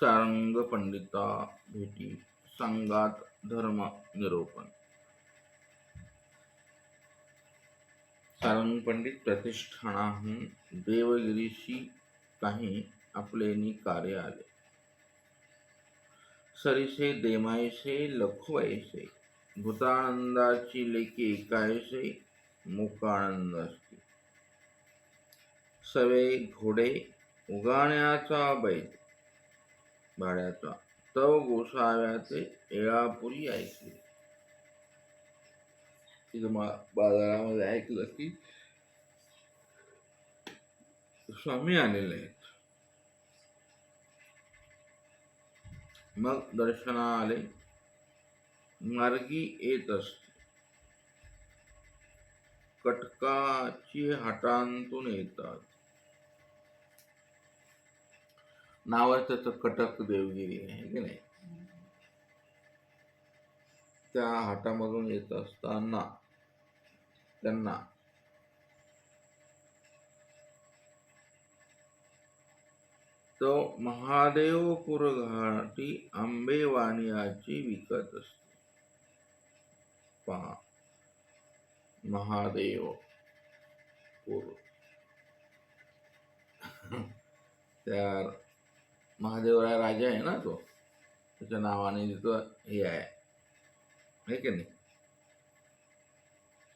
सारंग पंडिता भेटी संगात धर्म निरोपण. सारंग पंडित प्रतिष्ठानाहून देवगिरीशी काही आपलेनी कार्य आले. सरीसे देमायसे लखुवैसे भूतानंदाची लेकी एकायसे मुकानंद असती. सवे घोडे उगाण्याचा बैल भाड्याचा तव गोसाव्याचे येळापुरी ऐकले. तिथं बाजारामध्ये ऐकलं की स्वामी आलेले आहेत. मग दर्शना आले. मार्गी येत असते. कटकाची हाटांतून येतात. नावच त्याचं कटक देवगिरी आहे की नाही. त्या हाटामधून येत असताना त्यांना तो महादेवपूर घाटी आंबेवाणियाची विकत असते. पहा, महादेवपूर त्या महादेवराय राजा आहे ना, तो त्याच्या नावाने तिथं हे आहे की नाही.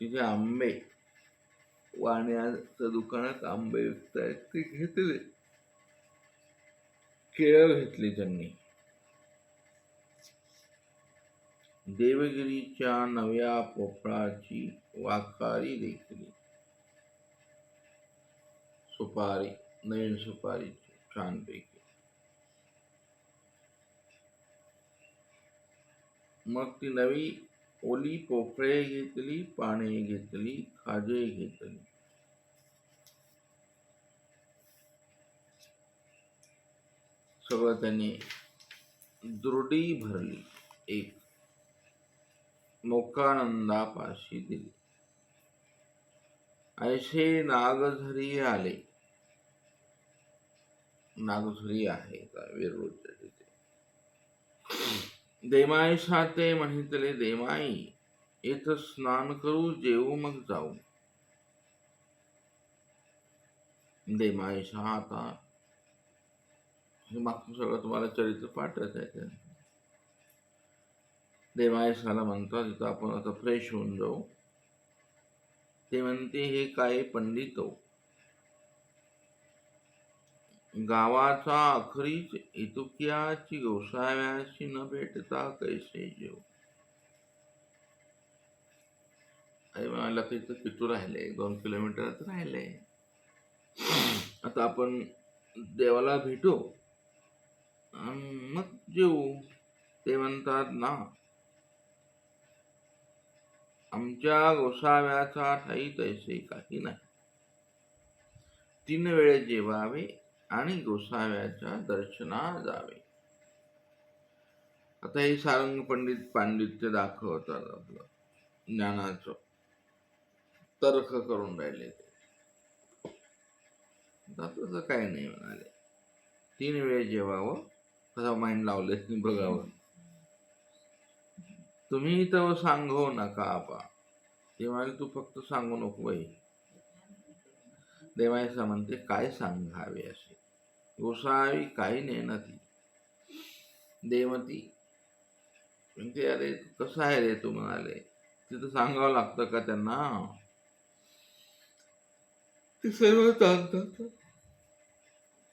तिथे आंबे वाण्याच्या दुकानात आंबे विकतायत. ते घेतले. केळं घेतली त्यांनी. देवगिरीच्या नव्या पोपळाची वाकारी देखली. सुपारी, नवीन सुपारीची छानपैकी. मग ती नवी ओली पोपळे घेतली, पाने घेतली, खाजे घेतली. सगळं त्यांनी दुर्डी भरली. एक मोकानंदापाशी दिली. ऐसे नागझरी आले. नागझरी आहे का वेरूळच्या तिथे. देमाई साते म्हणितले देमाई येथ स्नान करू जेऊ मग जाऊ. देमाई आता हे मागचं सगळं तुम्हाला चरित्र पाठच आहे. देमायसाला म्हणतात तिथं आपण आता फ्रेश होऊन जाऊ. ते म्हणते हे काय पंडित हो, गावाचा अखरीच इतुक्याची गोसाव्याशी न भेटता कैसे जेव. आई म्हणाला की इथं किती राहिले, 2 किलोमीटर राहिले. आता आपण देवाला भेटू मग जेऊ. ते म्हणतात ना, आमच्या गोसाव्याचा ठाई तैसे काही नाही. 3 वेळे जेवावे आणि गोसाव्याच्या दर्शना जावे. आता हे सारंग पंडित पांडित्य दाखवतात. आपलं ज्ञानाचं तर्क करून राहिले. तसं काही नाही म्हणाले. 3 वेळे जेवावं. कसा माइंड लावले बघावं. तुम्ही तर सांगू नका आपा. ते म्हणाले तू फक्त सांगू नको बाई. देवायसा म्हणते काय सांगावे असे. गोसावी काही नाही ना ती. देवती म्हणते अरे कसं आहे रे तू म्हणाले. तिथं सांगावं लागतं का त्यांना. ते सर्व सांगतात.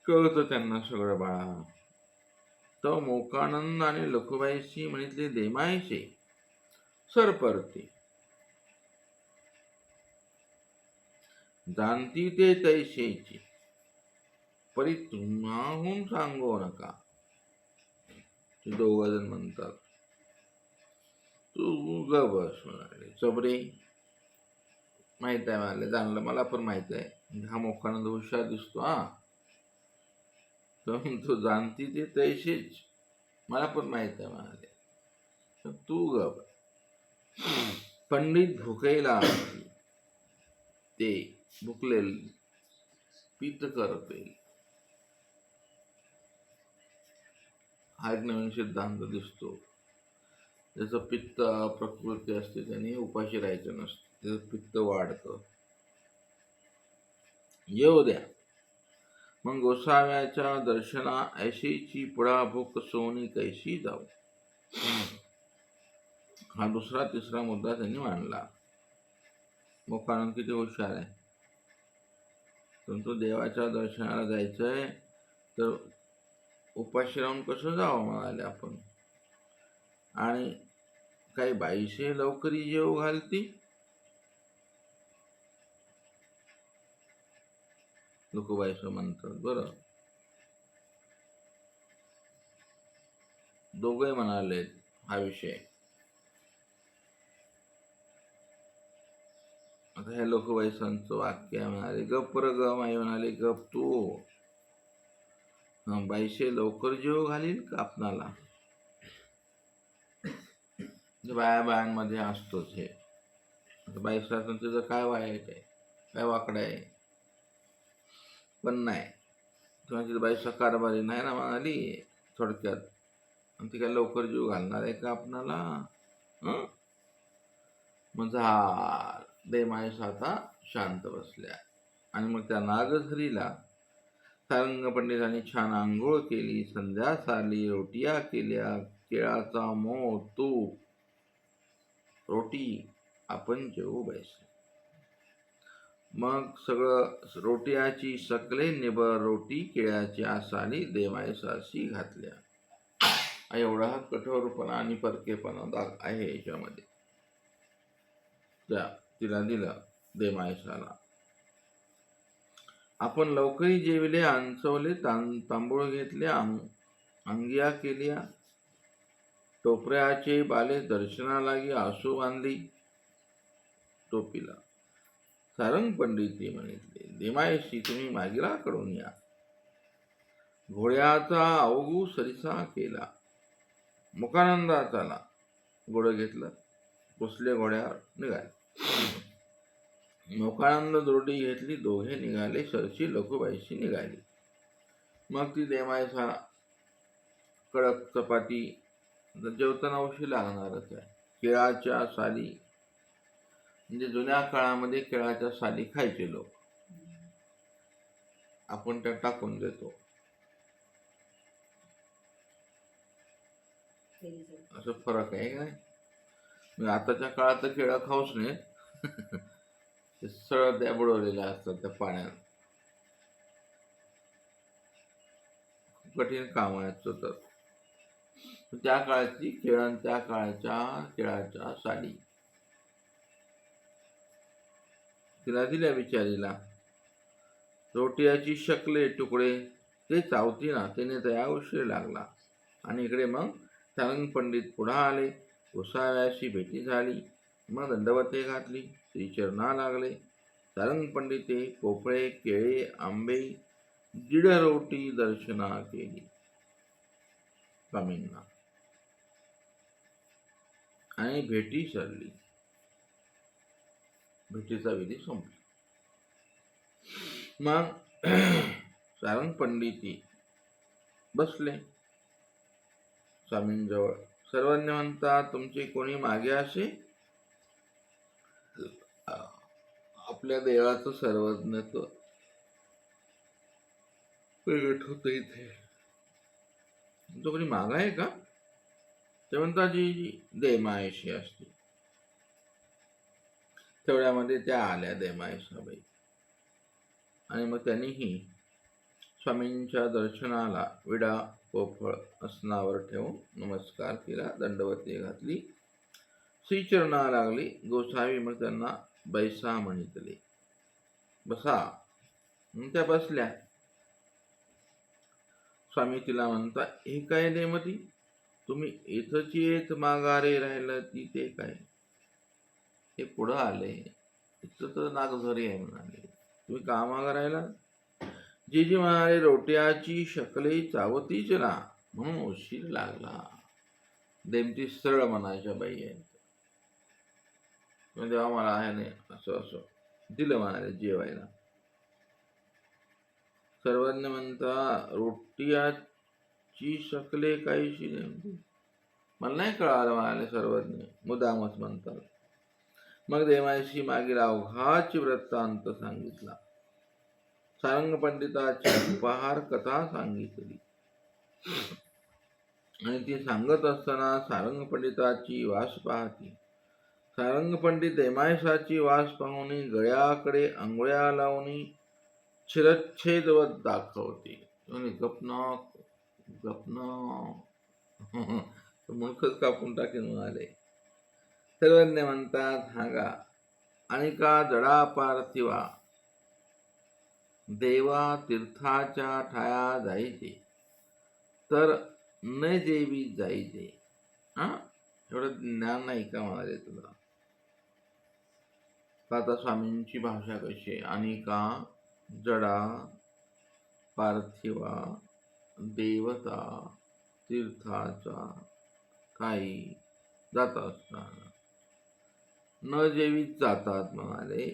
कळतं त्यांना सगळं बाळा. तो मोकानंद आणि लखुबाईशी म्हणितले देमायचे सरपरते. जाणती ते तैसेची परी तुम्हाहून सांगू नका. ते 2 जण म्हणतात. तू ग बस म्हणाले. चबरे माहित आहे म्हणाले. जाणलं मला पण माहित आहे. हा मोकानंद हुशार दिसतो. तो जाणती ते तैसेच मला पण माहित आहे म्हणाले. तू ग. पंडित भुकेला ते भुकलेल पीत करते. हा एक नवीन सिद्धांत दिसतो. जसं पित्त प्रकृती असते त्याने उपाशी राहायचं नसतं, त्याचं पित्त वाढतं. येऊ द्या. मग गोसाव्याच्या दर्शना ऐशीची पुढा भूक सोनी कैशी जाऊ, हा दुसरा तिसरा मुद्दा त्यांनी मांडला. मुखानंद किती हुशार आहे. परंतु देवाच्या दर्शनाला जायचंय तर उपाशी राहून कसं जावं म्हणाले आपण. आणि काही बाईशे लवकरी जेव घालती, लोकबाईस म्हणतात. बरं, दोघे म्हणाले हा विषय. आता हे लोकबाईसांचं वाक्य म्हणाले, गप ग माई म्हणाले, गप तू. बाईशे लवकर जेव घालील का आपणाला. बायांमध्ये असतोच हे. बाईसाचं तिचं काय वाईट आहे, काय वाकडं आहे. पण नाही, तुम्हाला बाईसा कारभारी नाही ना म्हणाली थोडक्यात. आणि ती काय लवकर जीव घालणार आहे का आपणाला. मग झाल देमायसा आता शांत बसल्या. आणि मग त्या नागझरीला सारंग पंडितांनी छान आंघोळ केली. संध्या सारली, रोटिया केल्या, केळाचा मोह तूप रोटी आपण जेवू बैसले. मग सगळं रोटियाची सकले निबर रोटी केळ्याची आसाली देमायसाशी घातल्या. एवढा कठोरपणा आणि परकेपणा दाग आहे याच्यामध्ये. त्या तिला दिलं देमायसाला. आपण लवकरी जेवले, अंचवले, तांबूळ घेतले, अंगिया केल्या, टोपऱ्याचे बाले दर्शना लागी आसू बांधली टोपीला. सारंग पंडित म्हणितले, देमायशी तुम्ही मागिराकडून या. घोड्याचा अवगू सरिसा केला. मुखानंदाचाला घोडं घेतलं, पुसले, घोड्यावर निघाले. मुखानंद जोडी घेतली, दोघे निघाले. सरशी लखुबाईशी निघाली. मग ती देमायसा कडक चपाती, जेवताना उशी लागणारच आहे. केळाच्या साली, म्हणजे जुन्या काळामध्ये केळाच्या साली खायचे लोक, आपण त्या टाकून देतो. असं फरक आहे काय. म्हणजे आताच्या काळात तर केळं खाऊच नाही, ते सरळ त्या बुडवलेल्या असतात त्या पाण्यात. कठीण काम आहे तर. त्या काळाची केळं, त्या काळाच्या केळाच्या साली तिला दिल्या बिचारीला. रोटियाची शकले तुकडे ते चावती ना, त्याने तया उशीर लागला. आणि इकडे मग सारंग पंडित पुढे आले. गोसाव्याशी भेटी झाली. मग दंडवते घातली, श्रीचरणा लागले. सारंग पंडिते पोपळे, केळे, आंबे, दीड रोटी दर्शना केली स्वामींना. आणि भेटी सरली. भेटीचा विधी संपला. मग सारंग पंडिती बसले स्वामींजवळ. सर्वज्ञ म्हणतात, तुमचे कोणी मागे असे. आपल्या देवाचं सर्वज्ञत्व प्रगट होत इथे. तो कोणी मागा आहे का. ते म्हणतात जी देमायशी असते. तेवढ्यामध्ये त्या आल्या देमायसाबाई. आणि मग त्यांनीही स्वामींच्या दर्शनाला विडा पोफळ असनावर ठेवून नमस्कार केला, दंडवती घातली, श्रीचरणा लागली. गोसावी मग त्यांना बैसा म्हणितले. बसा. त्या बसल्या. स्वामी तिला म्हणता, हे काय नेमती, तुम्ही इथंच येत माघारे राहिलं ती ते काय. हे पुढं आले, इथं तर नागझरी आहे म्हणाले, तुम्ही का मागा राहिला. जीजी म्हणाले, रोट्याची शकले चावतीच ना, म्हणून उशीर लागला. देमती सरळ म्हणायच्या बाई आहे. तेव्हा मला आहे नाही असं असं दिलं म्हणाले जेवायला. सर्वज्ञ म्हणता, रोटियाची ची शकले काहीशी नेमकी. मला नाही कळालं म्हणाले सर्वज्ञ, मुदामच म्हणतात. मग देवांशी मागील अवघाची वृत्तांत सांगितला. सारंग पंडिताची उपहार कथा सांगितली आणि ती सांगत असताना सारंग पंडिताची वास पाहती. सारंग पंडित देमायसाची वास पाहुनी गळ्याकडे अंगुळ्या लावून शिरच्छेदवत दाखवते. गपनाक मुखच कापून टाकेन म्हणाले. सर्वज्ञ म्हणतात, हागा आणि का जडा पार्थिवा देवा तीर्थाच्या ठाया जायचे तर न जेवी जायचे. एवढं ज्ञान नाही का म्हणाले तुला? आता स्वामींची भाषा कशी आहे? आणि का जडा पार्थिवा देवता तीर्थाचा काही जात असताना न जेवीत जातात म्हणाले.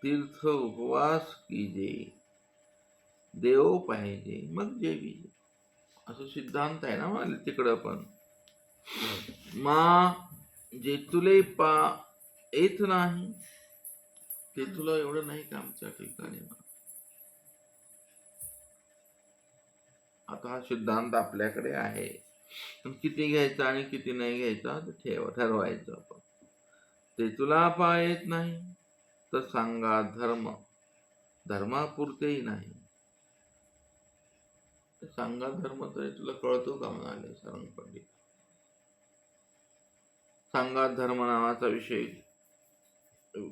तीर्थ उपवास कीजे, देव पाहिजे मग जेवी, असं सिद्धांत आहे ना म्हणाले तिकडं पण. मा जे तुले पा येत नाही ते तुला एवढं नाही का आमच्या ठिकाणी. आता हा सिद्धांत आपल्याकडे आहे, पण किती घ्यायचा आणि किती नाही घ्यायचा ते ठरवायचं आपण. ते तुला पा येत नाही तर सांगा धर्म, धर्मापुरतेही नाही. सांगा धर्म तरी तुला कळतो का म्हणाले सारंग पंडित. सांगा धर्म नावाचा विषय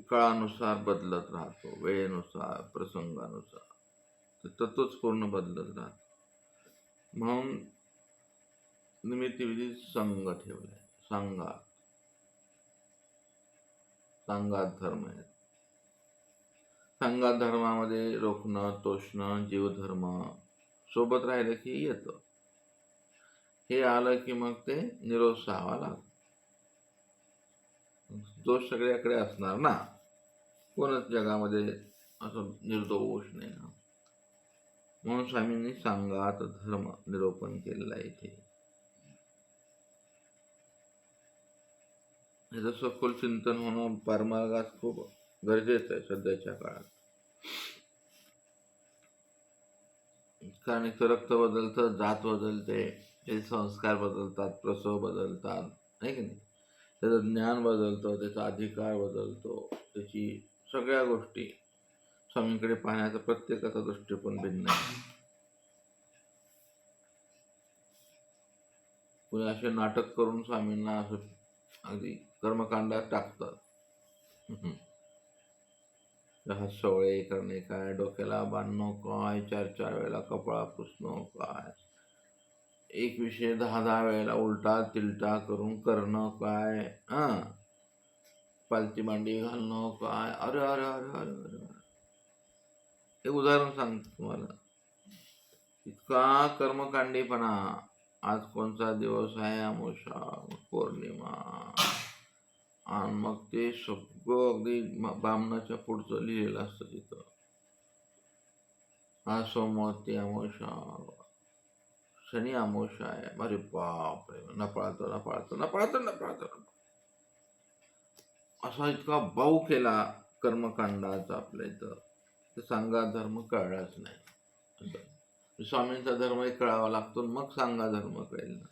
काळानुसार बदलत राहतो, वेळेनुसार प्रसंगानुसार तत्वच पूर्ण बदलत राहतो. म्हणून निमित्तविधी संघ ठेवलाय. सांगात धर्म आहे. सांगात धर्मामध्ये रोखणं तोषणं जीवधर्म सोबत राहिलं की येतं. हे आलं की मग ते निरोत्साहावा लागतं. दोष सगळ्याकडे असणार ना, कोणच जगामध्ये असं निर्दोष नाही ना. म्हणून स्वामींनी सांगात धर्म निरूपण केलेला आहे इथे. याचं सखोल चिंतन होणं परमार्गात खूप गरजेचं आहे सध्याच्या काळात. कारण इथं रक्त बदलतं, जात बदलते, त्याचे संस्कार बदलतात, प्रसव बदलतात, नाही की नाही. त्याचं ज्ञान बदलतं, त्याचा अधिकार बदलतो, त्याची सगळ्या गोष्टी. स्वामींकडे पाहण्याचा प्रत्येकाचा दृष्टिकोन भिन्न आहे. कुणी असे नाटक करून स्वामींना असं अगदी कर्मकांडात टाकतात. हास्यवळे करणे काय, डोक्याला बांधणं काय, 4-4 वेळेला कपाळा पुसणं काय, एक विषय 10-10 वेळेला उलटा तिलटा करून करणं काय, पालती मांडी घालणं काय. अरे अरे अरे अरे अरे, हे उदाहरण सांगतो तुम्हाला. इतका कर्मकांडीपणा. आज कोणता दिवस आहे, अमावस्या, पौर्णिमा, आणि मग ते सगळं अगदी बामणाच्या पुढचं लिहिलेलं असतं तिथं. हा सोमवार, ती अमावस्या, शनी अमावस्या आहे. अरे बापरे, नपाळतो असा इतका बाऊ केला कर्मकांडाचा आपल्या इथं. ते सांगा धर्म कळलाच नाही. स्वामींचा धर्म कळावा लागतो, मग सांगा धर्म कळेल ना.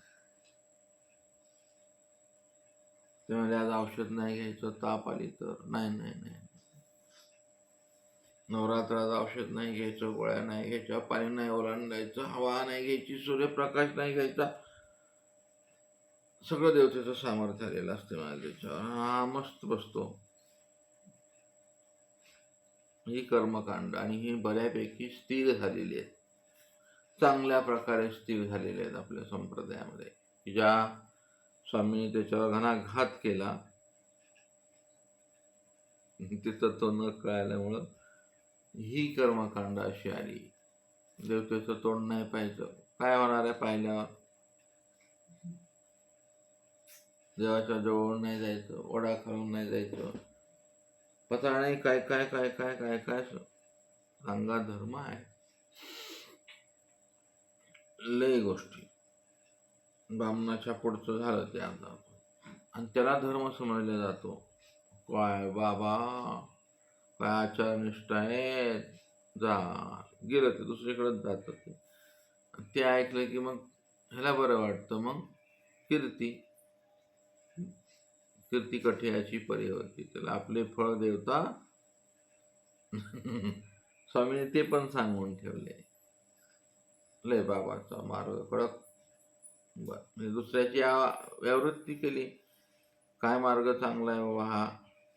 ते म्हणजे आज औषध नाही घ्यायचं, ताप आली तर नाही. नवरात्रात औषध नाही घ्यायचं, गोळ्या नाही घ्यायच्या, पाणी नाही ओलांडायचं, हवा नाही घ्यायची, सूर्यप्रकाश नाही घ्यायचा. सगळं देवतेचं सामर्थ्य आलेलं असते माझ्या त्याच्यावर. हा मस्त बसतो. ही कर्मकांड आणि ही बऱ्यापैकी स्थिर झालेली आहेत, चांगल्या प्रकारे स्थिर झालेले आहेत आपल्या संप्रदायामध्ये. की ज्या स्वामींनी त्याच्यावर घणाघात केला तिथं तो न कळाल्यामुळं ही कर्मकांड अशी आली. देवतेचं तोंड नाही पाहायचं. काय होणार आहे पाहिल्यावर? देवाच्या जवळ नाही जायचं, ओढा खालून नाही जायचं, पता नाही काय काय काय काय काय काय सांगा धर्म आहे. लय गोष्टी. ब्राह्मणाच्या पुढचं झालं ते आता, आणि त्याला धर्म समजला जातो. काय बाबा, काय आचारनिष्ठ आहेत, जा, गेलं ते दुसरीकडेच जातं ते. ते ऐकलं की मग ह्याला बरं वाटतं. मग कीर्ती कीर्ती कठयाची परिवर्ती, त्याला आपले फळ देवता. स्वामीने ते पण सांगून ठेवले. लय बाबाचा मार्ग कडक. म्हणजे दुसऱ्याची व्यावृत्ती केली. काय मार्ग चांगला आहे बाबा हा,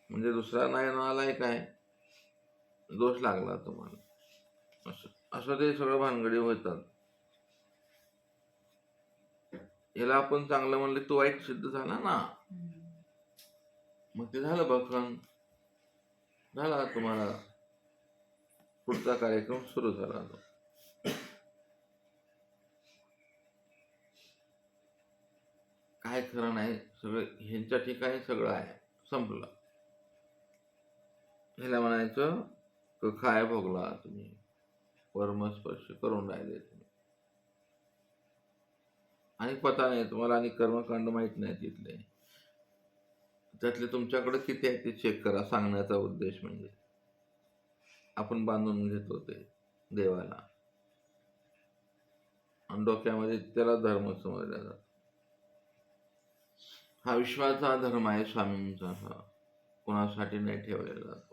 म्हणजे दुसरा नाही नालाय काय दोष लागला तुम्हाला, असं असं ते सगळं भानगडी होतात. याला आपण चांगलं म्हणले तो वाईट सिद्ध झाला ना, मग ते झालं भक्षण, झाला तुम्हाला पुढचा कार्यक्रम सुरू झाला. काय खरं नाही, सगळं ह्यांच्या ठिकाणी सगळं आहे, संपलं. ह्याला म्हणायचं काय भोगला तुम्ही, परमस्पर्श करून राहिले तुम्ही, आणि पता नाही तुम्हाला, आणि कर्मकांड माहित नाही तिथले. त्यातले तुमच्याकडे किती आहे ते चेक करा. सांगण्याचा उद्देश म्हणजे आपण बांधून घेतो ते देवाला, आणि डोक्यामध्ये त्याला धर्म समजला जातो. हा विश्वाचा धर्म आहे स्वामींचा, हा कोणासाठी नाही ठेवलेला जातो.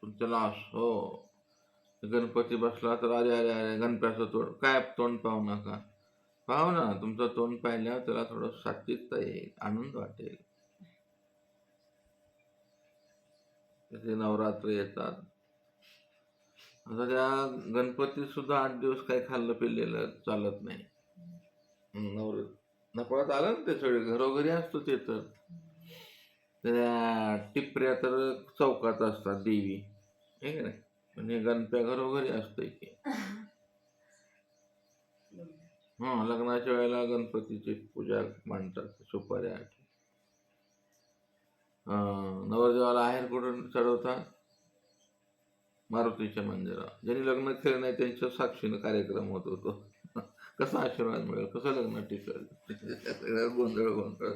पण त्याला असो, गणपती बसला तर अरे अरे अरे गणपतीचं तोंड, काय तोंड पाहू नका, पाहू ना, तुमचं तोंड पाहिल्यावर त्याला थोडं सात्विकता येईल, आनंद वाटेल. त्याचे नवरात्र येतात. आता त्या गणपतीत सुद्धा 8 दिवस काही खाल्लं पिल्लेलं चालत नाही. नपळात आलं ना, ते सगळे घरोघरी असतो ते. तर त्या टिपऱ्या तर चौकात असतात देवी, हे की नाही, म्हणजे गणप्या घरोघरी असतोय की. लग्नाच्या वेळेला गणपतीची पूजा मांडतात, सुपाऱ्या. नवरदेवाला आहेर कुठून चढवतात, मारुतीच्या मंदिरात. ज्यांनी लग्न केलं नाही त्यांच्या साक्षीनं कार्यक्रम होत होतो. कसा आशीर्वाद मिळेल, कसं लग्न टिकेल, सगळं गोंधळ गोंधळ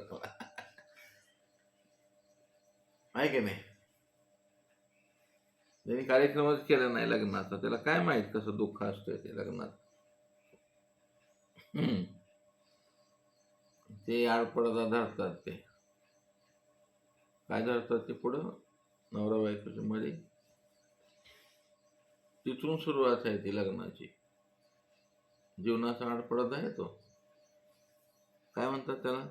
आहे की नाही. ज्यांनी कार्यक्रमच केला नाही लग्नाचा, त्याला काय माहित कसं दुःख असतंय ते लग्नात. ते आडपडदा धरतात. ते काय धरतात ते पुढं, नवरा बायकोच्या मध्ये, तिथून सुरुवात आहे ती लग्नाची. जीवनाचा आडपडदा आहे तो, काय म्हणतात त्याला,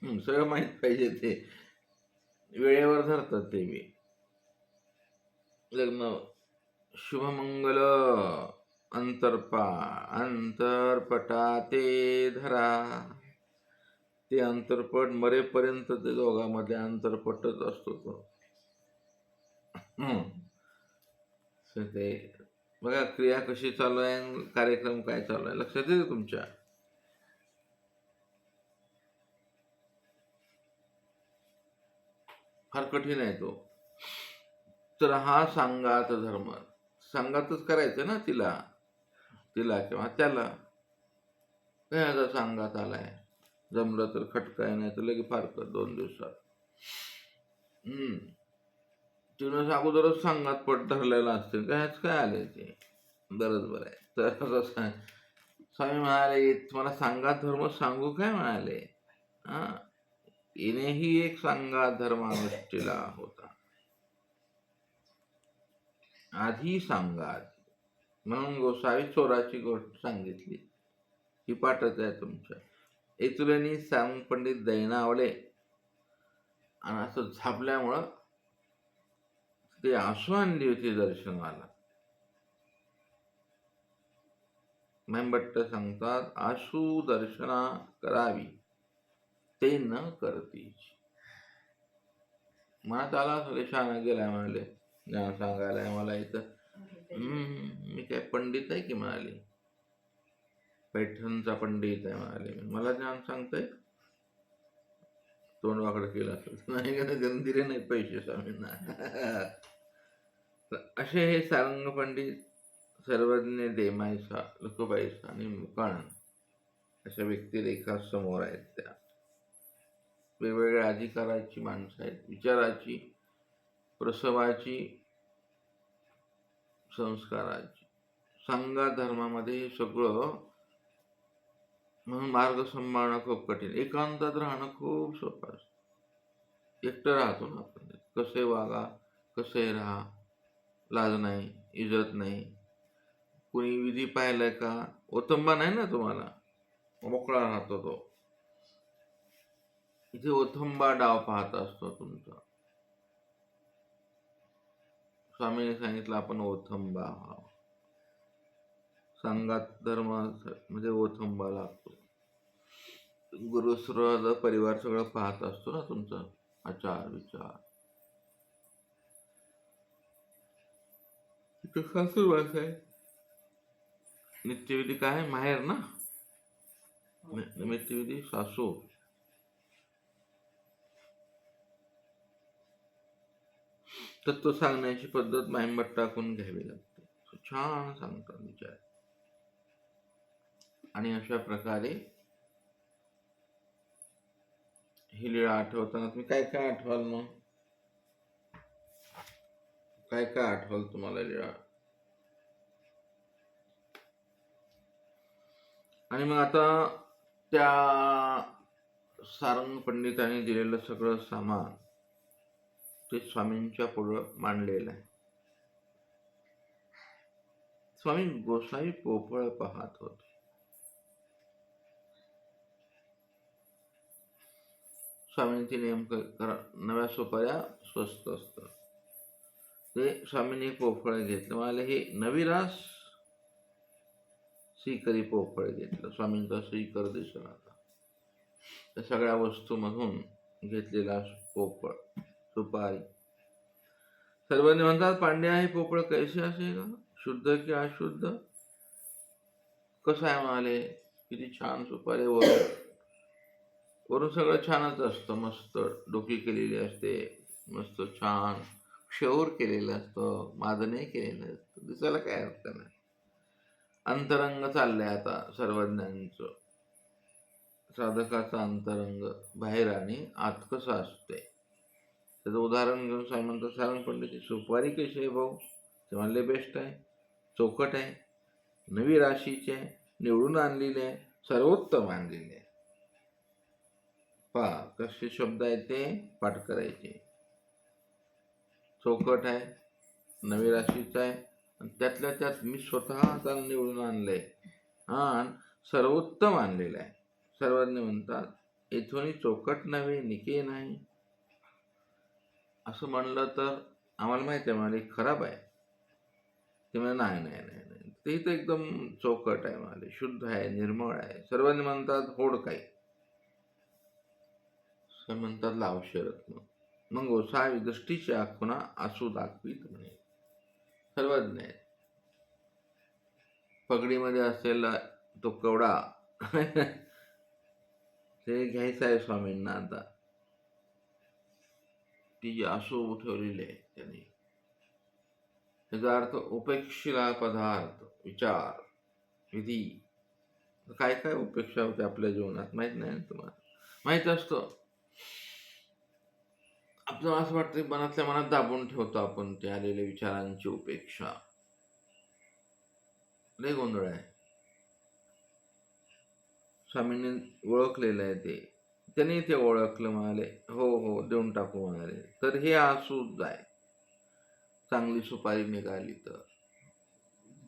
सगळं माहित पाहिजे. ते वेळेवर धरतात ते मी लग्न. शुभमंगल अंतरपटा ते धरा. ते अंतरपट मरेपर्यंत ते दोघांमध्ये अंतरपटच असतो तो. ते बघा क्रिया कशी चालू आहे, कार्यक्रम काय चालू आहे, लक्षात येते तुमच्या. फार कठीण आहे तो. तर हा सांगात धर्म, सांगातच करायचं ना, तिला किंवा त्याला. काय आता सांगात आलाय, जमलं तर खटकाय, नाही तर लगे फारकत 2 दिवसात. तिनं अगोदरच सांगात पट धरलेला असते, कायच काय आले ते, बरं आहे. तर स्वामी म्हणाले तुम्हाला सांगात धर्म सांगू काय म्हणाले. हा, येणेही एक सांगात धर्मानुष्ठीला होता, आधी सांगात. म्हणून गोसावी चोराची गोष्ट सांगितली, ही पाठच आहे तुमच्या. एतुलेनी सांग पंडित दैनावले, आणि असं झापल्यामुळं ते आसू आणली होती दर्शनाला. मेंबट्ट सांगतात, आसू दर्शना करावी ते न करती. मनात आला सगळे शहाणा गेलाय म्हणाले, ज्ञान सांगायला मला इथं. मी काय पंडित आहे की म्हणाले, पैठणचा पंडित आहे म्हणाले, मला ज्ञान सांगतोय. तोंड वाकडं केलं असेल नाही का, दिले नाही पैसे स्वामींना. असे हे सारंग पंडित सर्वज्ञ देमायसा लखुबाईसा आणि मुकाणन अशा व्यक्तिरेखा समोर आहेत. त्या वेगवेगळ्या अधिकाराची माणसं आहेत, विचाराची, प्रसवाची, संस्काराची. संघा धर्मामध्ये हे सगळं म्हणून मार्ग सांभाळणं खूप कठीण. एकांतात राहणं खूप सोपं असतं. एकटं राहतो ना आपण, कसे वागा, कसे राहा, लाज नाही, इज्जत नाही. कुणी विधी पाहिलाय का? ओतंबा नाही ना तुम्हाला, मोकळा राहतो तो. इथे ओथंबा डाव पाहत असतो तुमचा. स्वामीने सांगितलं आपण ओथंबा आहात. संघात धर्म म्हणजे ओथंबा लागतो. गुरुश्रद परिवार सगळं पाहत असतो ना तुमचा आचार विचार. इथं सासूरवास आहे. नित्यविधी काय माहेर ना, नित्यविधी सासू. तत्व सांगण्याची पद्धत माहिमत टाकून घ्यावी लागते. छान सांगतात विचार. आणि अशा प्रकारे ही लीळा आठवताना तुम्ही काय काय आठवाल? मग काय काय आठवाल तुम्हाला लीळा? आणि मग आता त्या सारंग पंडितांनी दिलेलं सगळं सामान ते स्वामींच्या पुढं मांडलेलं आहे. स्वामी गोसावी पोपळ पाहत होते. स्वामींचे नेमकं नव्या सुपाऱ्या स्वस्त असतात. ते स्वामींनी पोफळ घेतलं. मला हे नवीरास श्रीकरी पोफळ घेतलं. स्वामींचा श्रीकर दिसला होता. त्या सगळ्या वस्तूमधून घेतलेला पोपळ सुपारी. सर्वांनी म्हणतात, पांड्या हे पोपळ कैसे असेल, शुद्ध की अशुद्ध? कसं आहे म्हणाले, किती छान सुपारी. वरून सगळं छानच असतं. मस्त डोकी केलेली असते, मस्त छान क्षौर केलेलं असतं, मादने केलेलं असतं. दिसायला काय अर्थ नाही. अंतरंग चाललंय आता सर्वज्ञांचं. साधकाचं अंतरंग बाहेर आणि आत कसं असते त्याचं उदाहरण घेऊन स्वामी म्हणतात, सारंग पंडितची सुपारी कशी आहे भाऊ? ते म्हणले बेस्ट आहे, चौकट आहे, नवी राशीची आहे, निवडून आणलेली आहे, सर्वोत्तम आणलेली आहे. पहा कसे शब्द आहेत ते पाठ करायचे. चौकट आहे, नवी राशीचा आहे, आणि त्यातल्या त्यात मी स्वतः हाताने निवडून आणलंय आणि सर्वोत्तम आणलेलं आहे. सर्वज्ञ म्हणतात, इथून चौकट नव्हे निके नाही. असं म्हणलं तर आम्हाला माहिती आहे म्हणाले खराब आहे. ते म्हणजे नाही नाही नाही नाही, ते तर एकदम चौकट आहे म्हणाले, शुद्ध आहे, निर्मळ आहे. सर्वज्ञ म्हणतात होड काही, म्हणतात लावशरत्न. मग गोसावी दृष्टीच्या खुणा आसू दाखवीत म्हणे. सर्वज्ञ आहे. पगडीमध्ये असलेला तो कवडा ते घ्यायचं आहे स्वामींना आता. ती जी आसू ठेवलेली आहे त्यांनी, त्याचा अर्थ उपेक्षिला पदार्थ, विचार, विधी. काय काय उपेक्षा होते आपल्या जीवनात माहित नाही ना तुम्हाला? माहित असतं. आपल्याला असं वाटतं मनातल्या मनात दाबून ठेवतो आपण ते आलेल्या विचारांची उपेक्षा. लय गोंधळ आहे. स्वामींनी ओळखलेलं आहे ते. त्यांनी ते ओळखलं, म्हणाले हो हो देऊन टाकू म्हणाले. तर हे आसू जाय. चांगली सुपारी निघाली तर,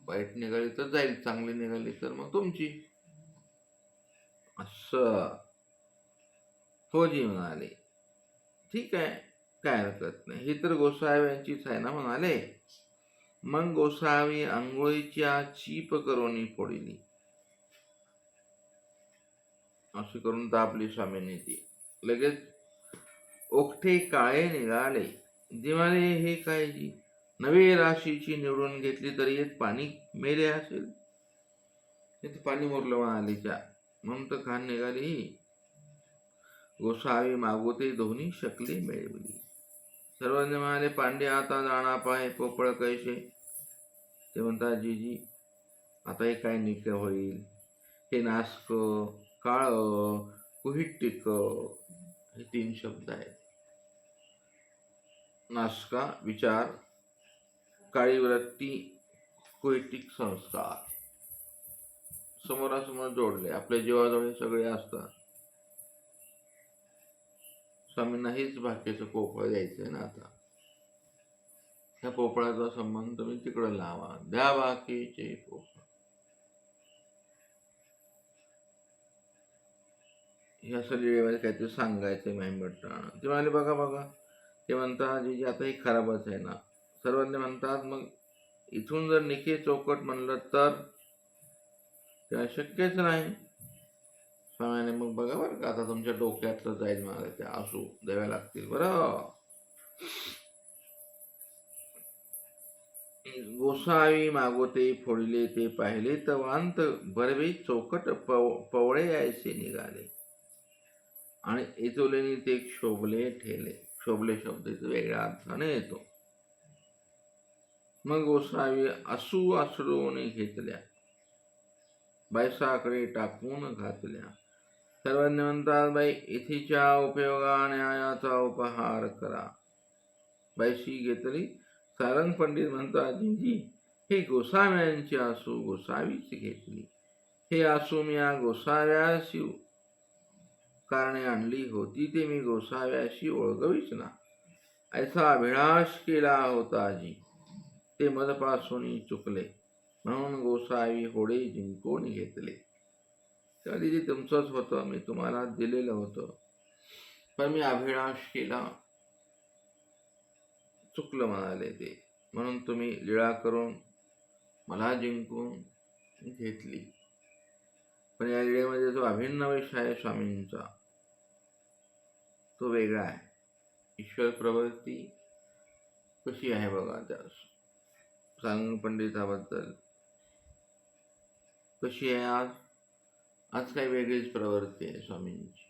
वाईट निघाली तर जाईल, चांगली निघाली तर मग तुमची. असं हो जी म्हणाले. ठीक आहे, काय हरकत नाही, ही तर गोसाव्यांचीच आहे ना म्हणाले. मग गोसावी आंघोळीच्या चीप करोनी फोडली. अशी करून दाबली स्वामींनी ती. लगेच ओठे काळे निघाले. दिवाळे हे काय जी नवी राशीची निवडून घेतली तरी येत पाणी मेले असेल. तिथे पाणी मुरलं म्हणालीच्या, म्हणून तर घाण निघाली. गोसावी मागोते दोन्ही शकली मिळवली. सर्वांनी म्हणाले, पांडे आता जाणा पाहे पोपळ कैसे. ते म्हणतात जीजी आता हे काय नीट होईल, हे नासक, काळ, कुहिटिक, हे 3 शब्द आहेत. नासका विचार, काळी वृत्ती, कुहिटिक संस्कार समोरासमोर जोडले. आपल्या जीवाजवळ हे सगळे असतात. स्वामींना हेच भाग्याचं पोपळ द्यायचंय ना. आता ह्या पोपळाचा संबंध तुम्ही तिकडं लावा. द्या बाकीचे पोपळ. हे असं लिहिल्यामध्ये काहीतरी सांगायचं महिमट्टानं. ते म्हणाले बघा बघा, ते म्हणतात जी आता हे खराबच आहे ना. सर्वज्ञ म्हणतात मग इथून जर निके चौकट म्हणलं तर ते शक्यच नाही. स्वामीने मग बघा बरं का, आता तुमच्या डोक्यातलं जाईल मला ते आसू द्याव्या लागतील बरं. गोसावी मागोते फोडिले ते पाहिले तवांत बरवे चौकट पवळे यायचे निघाले. आणि इथोलेनी ते क्षोभले ठेले. क्षोभले शब्द वेगळ्या अर्थाने येतो. मग गोसावी आसरून घेतल्या, बैसाकडे टाकून घातल्या. सर्वज्ञ म्हणतात बाई इथीच्या उपयोगाने याचा उपहार करा. बैशी घेतली. सारंग पंडित म्हणतात जी हे गोसाव्यांची आसू गोसावीच घेतली. हे आसू मी या गोसाव्याशी कारणे आणली होती, ते मी गोसाव्याशी ओळखवीच ना. ऐसा अभिलाष केला होता जी, ते मदपासून चुकले. म्हणून गोसावी होडे जिंकून घेतले. तरी ते तुमचंच होतं, मी तुम्हाला दिलेलं होतं, पण मी अभिलाष केला, चुकलं म्हणाले ते. म्हणून तुम्ही लीळा करून मला जिंकून घेतली. पण या लीळेमध्ये जो अभिन्न विषय आहे स्वामींचा तो वेगळा आहे. ईश्वर प्रवृत्ती कशी आहे बघा त्या सारंग पंडिताबद्दल कशी आहे. आज काही वेगळीच प्रवृत्ती आहे स्वामींची.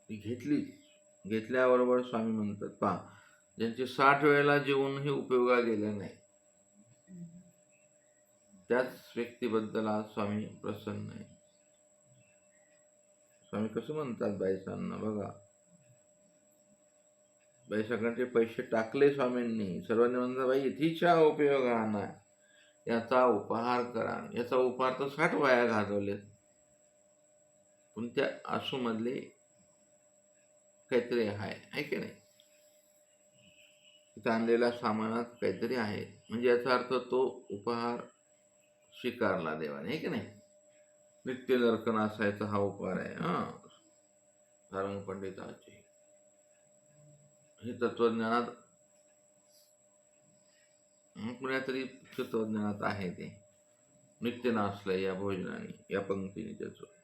ती घेतल्याबरोबर स्वामी म्हणतात पहा, ज्यांचे 60 वेळेला जेवूनही उपयोगा गेले नाही त्याच व्यक्तीबद्दल आज स्वामी प्रसन्न आहे. स्वामी कसं म्हणतात बाईसांना बघा, बाईसांकडे पैसे टाकले स्वामींनी. सर्वांनी म्हणतात बाई इथीच्या उपयोगाना याचा उपहार करा. याचा उपहार तर 60 वाया घालवले, पण त्या आसूमधले काहीतरी आहे की नाही. तिथं आणलेल्या सामानात काहीतरी आहे, म्हणजे याचा अर्थ तो उपहार स्वीकारला देवाने, आहे की नाही. नित्य नरकन असायचा हा उपहार आहे सारंग पंडिताचे. हे तत्वज्ञानात कुण्यातरी तत्वज्ञानात आहे. ते नित्य नाचलंय या भोजनाने, या पंक्तीने. त्याचं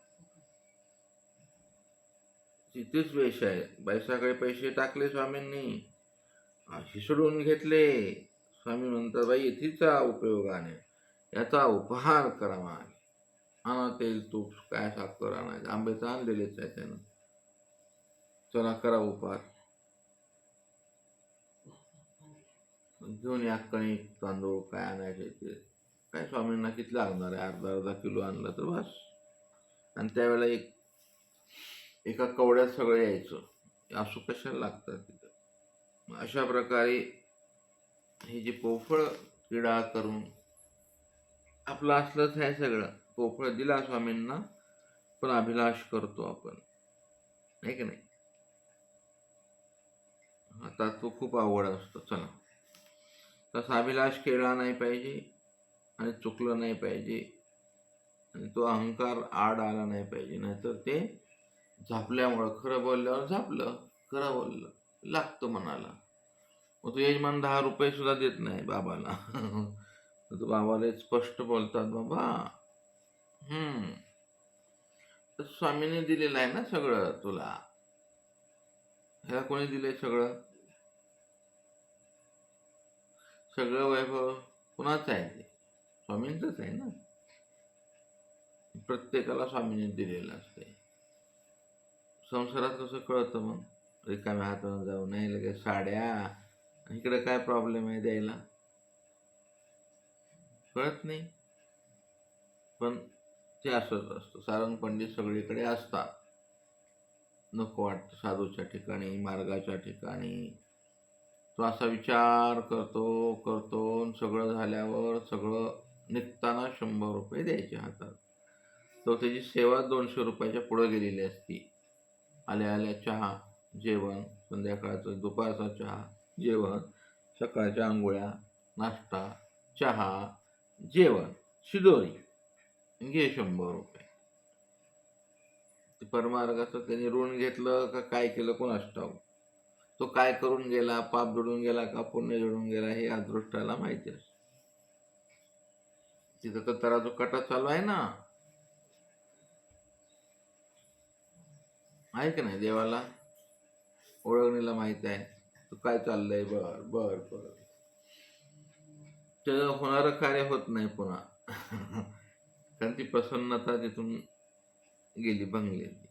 तिथेच वेश आहे. बैसाकडे पैसे टाकले स्वामींनी, हिसडून घेतले. स्वामी म्हणतात बाई इथेचा उपयोगाने याचा उपहार करा. मला आणा तेल तूप काय साखर आणायचं, आंबेचं आणलेलेच आहे त्यानं, चला करा उपहार. घेऊन या कणिक तांदूळ काय आणायचे ते काय स्वामींना किती लागणार आहे, अर्धा किलो आणलं तर बस. आणि त्यावेळेला एका कवड्यात सगळं यायचं. असू कशाला लागतात तिथं. अशा प्रकारे हे जे पोफळ क्रीडा करून आपलं असलंच आहे सगळं. पोफळ दिला स्वामींना, पण अभिलाष करतो आपण, आहे की नाही. आता तो खूप आवड असतो. चला तसा अभिलाष केला नाही पाहिजे आणि चुकलं नाही पाहिजे आणि तो अहंकार आड आला नाही पाहिजे. नाहीतर ते झापल्यामुळं, खरं बोलल्यावर झापलं, खरं बोललं लागतं मनाला. मग तो यजमान 10 रुपये सुद्धा देत नाही बाबाला. तो बाबाला स्पष्ट बोलतात बाबा तर स्वामीने दिलेलं आहे ना सगळं तुला. ह्याला कोणी दिलंय सगळं? सगळं वैभव कुणाचं आहे? ते स्वामींचंच आहे ना. प्रत्येकाला स्वामीने दिलेलं असते. संसारात कसं कळतं मग? रिकाम्या हातानं जाऊ नये लगेच साड्या इकडे काय प्रॉब्लेम आहे द्यायला कळत नाही. पण ते असंच असतं, सारंग पंडित सगळीकडे असतात. नको वाटतं साधूच्या ठिकाणी, मार्गाच्या ठिकाणी. तो असा विचार करतो करतो सगळं झाल्यावर सगळं निघताना 100 रुपये द्यायचे हातात. तो त्याची सेवा 200 रुपयाच्या पुढे गेलेली असती. आल्या आल्या चहा, जेवण, संध्याकाळचं दुपारचा चहा, जेवण, सकाळच्या आंघोळ्या, नाश्ता, चहा, जेवण, शिदोरी, घे 100 रुपये. ते परमार्गाचं त्यांनी ऋण घेतलं का काय केलं कोणास ठाऊक. तो काय करून गेला, पाप जोडून गेला का पुण्य जोडून गेला हे अदृष्टाला माहिती असतं. तिथं तर तराजू कटा चालू आहे ना, आहे का नाही. देवाला ओळखणीला माहित आहे तू काय चाललंय. बर बर बर, त्याचं होणारं कार्य होत नाही पुन्हा. कारण ती प्रसन्नता तिथून गेली, भंगलेली.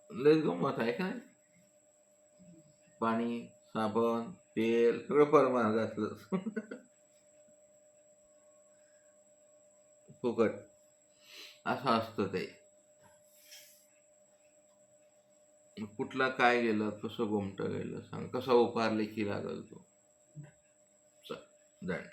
लयच गंमत आहे का नाही. पाणी, साबण, तेल सगळं परमार्गातलं. फुकट असं असतं ते. कुठला काय गेलं, कसं गोमटं गेलं सांग, कसा उपहार लेखी लागल तो. चल, दंड